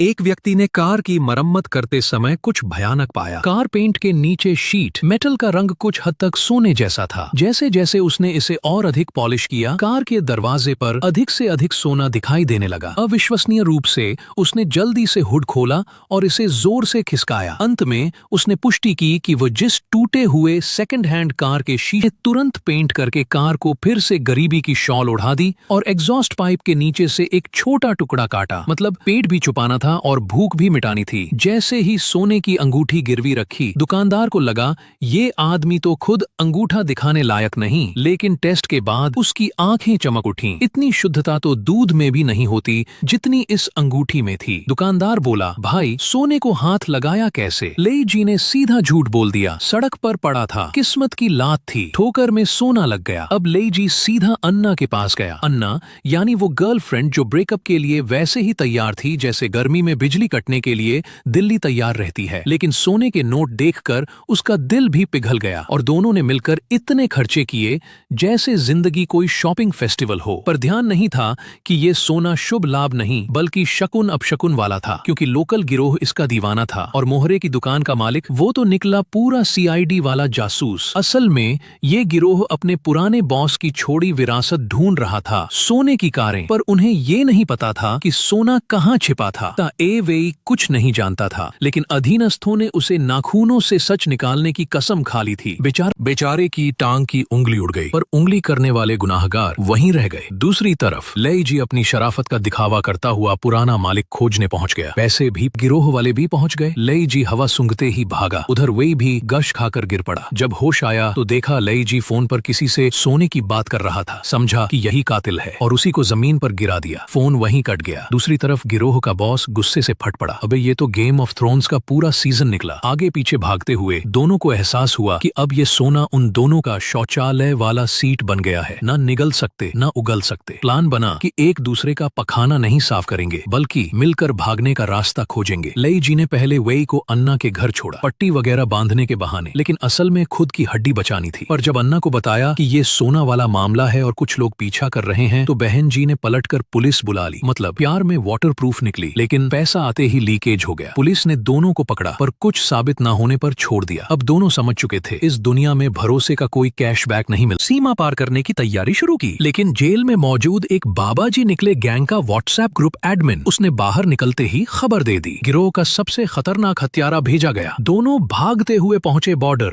एक व्यक्ति ने कार की मरम्मत करते समय कुछ भयानक पाया। कार पेंट के नीचे शीट मेटल का रंग कुछ हद तक सोने जैसा था। जैसे जैसे उसने इसे और अधिक पॉलिश किया, कार के दरवाजे पर अधिक से अधिक सोना दिखाई देने लगा। अविश्वसनीय रूप से उसने जल्दी से हुड खोला और इसे जोर से खिसकाया। अंत में उसने पुष्टि की कि वो जिस टूटे हुए सेकंड हैंड कार के शीशे तुरंत पेंट करके कार को फिर से गरीबी की शॉल ओढ़ा दी और एग्जॉस्ट पाइप के नीचे से एक छोटा टुकड़ा काटा। मतलब पेट भी छुपाना था और भूख भी मिटानी थी। जैसे ही सोने की अंगूठी गिरवी रखी, दुकानदार को लगा ये आदमी तो खुद अंगूठा दिखाने लायक नहीं, लेकिन टेस्ट के बाद उसकी आंखें चमक उठीं। इतनी शुद्धता तो दूध में भी नहीं होती जितनी इस अंगूठी में थी। दुकानदार बोला, भाई सोने को हाथ लगाया कैसे? लेई जी ने सीधा झूठ बोल दिया, सड़क पर पड़ा था, किस्मत की लात थी, ठोकर में सोना लग गया। अब लेई जी सीधा अन्ना के पास गया। अन्ना यानी वो गर्लफ्रेंड जो ब्रेकअप के लिए वैसे ही तैयार थी जैसे गर्मी में बिजली कटने के लिए दिल्ली तैयार रहती है। लेकिन सोने के नोट देखकर उसका दिल भी पिघल गया और दोनों ने मिलकर इतने खर्चे किए जैसे जिंदगी कोई शॉपिंग फेस्टिवल हो। पर ध्यान नहीं था कि ये सोना शुभ लाभ नहीं बल्कि शकुन अपशकुन वाला था, क्योंकि लोकल गिरोह इसका दीवाना था और मोहरे की दुकान का मालिक वो तो निकला पूरा सीआईडी वाला जासूस। असल में ये गिरोह अपने पुराने बॉस की छोड़ी विरासत ढूंढ रहा था, सोने की कारें। पर उन्हें ये नहीं पता था कि सोना कहाँ छिपा था। वे कुछ नहीं जानता था, लेकिन अधीनस्थों ने उसे नाखूनों से सच निकालने की कसम खा ली थी। बेचारे की टांग की उंगली उड़ गई, पर उंगली करने वाले गुनाहगार वहीं रह गए। दूसरी तरफ लेई जी अपनी शराफत का दिखावा करता हुआ पुराना मालिक खोजने पहुंच गया। पैसे भी गिरोह वाले भी पहुंच गए। लेई जी हवा सूंघते ही भागा। उधर वे भी गश खाकर गिर पड़ा। जब होश आया तो देखा लेई जी फोन पर किसी से सोने की बात कर रहा था। समझा कि यही कातिल है और उसी को जमीन पर गिरा दिया। फोन वहीं कट गया। दूसरी तरफ गिरोह का बॉस गुस्से से फट पड़ा। अबे ये तो गेम ऑफ थ्रोन्स का पूरा सीजन निकला। आगे पीछे भागते हुए दोनों को एहसास हुआ कि अब ये सोना उन दोनों का शौचालय वाला सीट बन गया है। ना निगल सकते ना उगल सकते। प्लान बना कि एक दूसरे का पखाना नहीं साफ करेंगे बल्कि मिलकर भागने का रास्ता खोजेंगे। लेई जी ने पहले वेई को अन्ना के घर छोड़ा, पट्टी वगैरह बांधने के बहाने, लेकिन असल में खुद की हड्डी बचानी थी। पर जब अन्ना को बताया कि ये सोना वाला मामला है और कुछ लोग पीछा कर रहे हैं, तो बहन जी ने पलटकर पुलिस बुला ली। मतलब प्यार में वाटरप्रूफ निकली, लेकिन पैसा आते ही लीकेज हो गया। पुलिस ने दोनों को पकड़ा पर कुछ साबित न होने पर छोड़ दिया। अब दोनों समझ चुके थे इस दुनिया में भरोसे का कोई कैशबैक नहीं मिल। सीमा पार करने की तैयारी शुरू की, लेकिन जेल में मौजूद एक बाबा जी निकले गैंग का व्हाट्सएप ग्रुप एडमिन। उसने बाहर निकलते ही खबर दे दी। गिरोह का सबसे खतरनाक हत्यारा भेजा गया। दोनों भागते हुए पहुंचे बॉर्डर।